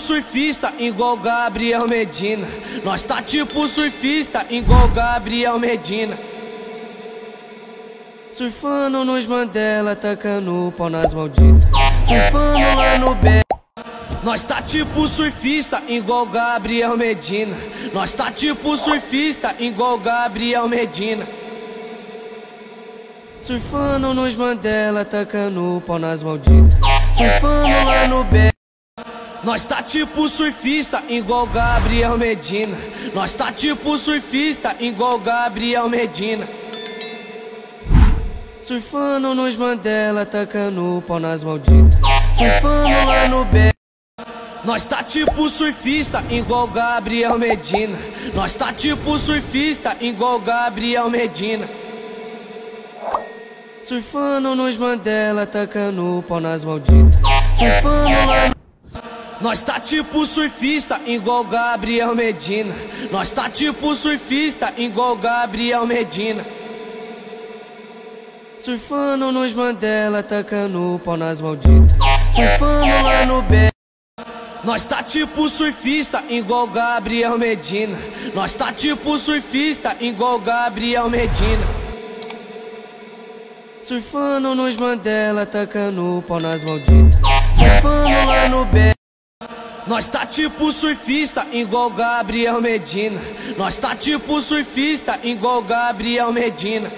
surfista igual Gabriel Medina. Nós tá tipo surfista igual Gabriel Medina. Surfando nos Mandela, tacando pau nas malditas. Surfando lá no Bé. Nós tá tipo surfista igual Gabriel Medina. Nós tá tipo surfista igual Gabriel Medina. Surfando nos Mandela, tacando pau nas malditas. Surfando lá no Bé. Nós tá tipo surfista igual Gabriel Medina. Nós tá tipo surfista igual Gabriel Medina. Surfando nos Mandela, tacando pau nas malditas. Surfando lá no Bé. Nós tá tipo surfista igual Gabriel Medina. Nós tá tipo surfista igual Gabriel Medina. Surfando nos Mandela, tacando pau nas malditas. Surfando lá no... Nós tá tipo surfista igual Gabriel Medina. Nós tá tipo surfista igual Gabriel Medina. Surfando nos Mandela, tacando pau nas malditas. Surfando lá no Bé. Nós tá tipo surfista igual Gabriel Medina. Nós tá tipo surfista igual Gabriel Medina. Surfando nos Mandela, tacando pau nas malditas. Surfando lá no Bé. Nós tá tipo surfista igual Gabriel Medina. Nós tá tipo surfista igual Gabriel Medina.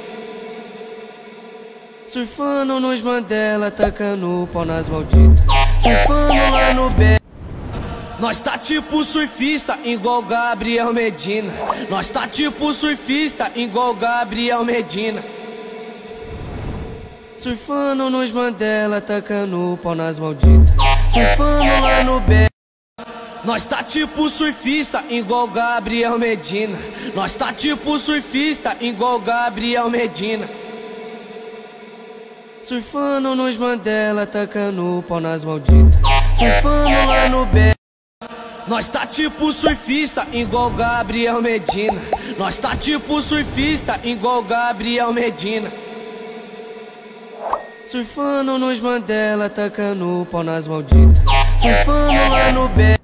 Surfando nos Mandela, tacando pau nas malditas. Surfando lá no Bé. Nós tá tipo surfista igual Gabriel Medina. Nós tá tipo surfista igual Gabriel Medina. Surfando nos Mandela, tacando pau nas malditas. Surfando lá no Bé. Nós tá tipo surfista igual Gabriel Medina. Nós tá tipo surfista igual Gabriel Medina. Surfando nos Mandela, tacando pau nas malditas. Surfando lá no Bé. Nós tá tipo surfista igual Gabriel Medina. Nós tá tipo surfista igual Gabriel Medina. Surfando nos Mandela, tacando pau nas malditas. Surfando lá no Bé.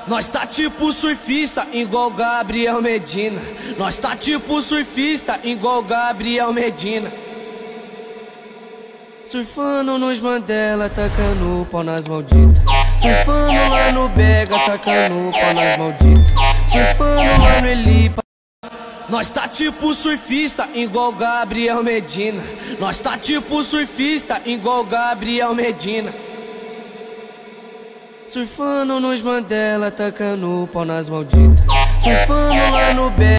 Nós tá tipo surfista igual Gabriel Medina. Nós tá tipo surfista igual Gabriel Medina. Surfando nos Mandela, tacando pau nas malditas. Surfando lá no Bega, tacando pau nas malditas. Surfando lá no Elipa. Nós tá tipo surfista igual Gabriel Medina. Nós tá tipo surfista igual Gabriel Medina. Surfando nos Mandela, tacando pau nas malditas. Surfando lá no Bé.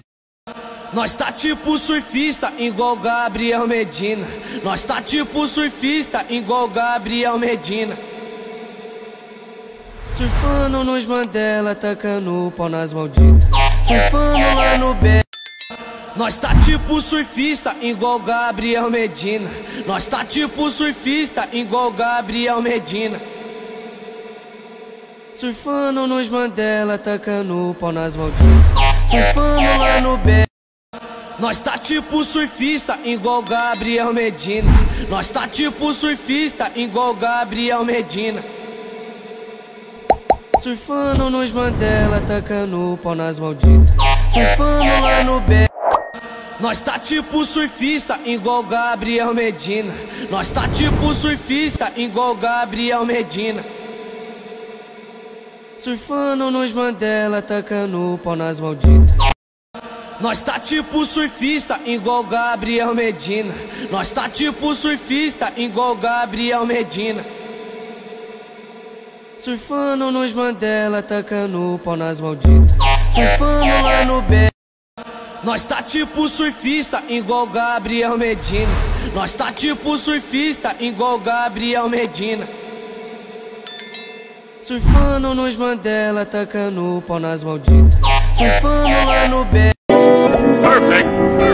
Nós tá tipo surfista igual Gabriel Medina. Nós tá tipo surfista igual Gabriel Medina. Surfando nos Mandela, tacando pau nas malditas. Surfando lá no Bé. Nós tá tipo surfista igual Gabriel Medina. Nós tá tipo surfista igual Gabriel Medina. Surfando nos Mandela, tacando pau nas malditas. Surfando lá no Bé. Nós tá tipo surfista igual Gabriel Medina. Nós tá tipo surfista igual Gabriel Medina. Surfando nos Mandela, tacando pau nas malditas. Surfando lá no Bé. Nós tá tipo surfista igual Gabriel Medina. Nós tá tipo surfista igual Gabriel Medina. Surfando nos Mandela, tacando pau nas malditas. Nós tá tipo surfista igual Gabriel Medina. Nós tá tipo surfista igual Gabriel Medina. Surfando nos Mandela, tacando pau nas malditas. Surfando lá no Bé. Nós tá tipo surfista igual Gabriel Medina. Nós tá tipo surfista igual Gabriel Medina. Surfando nos Mandela, tacando pau nas malditas. Surfando lá no Bé. Perfect.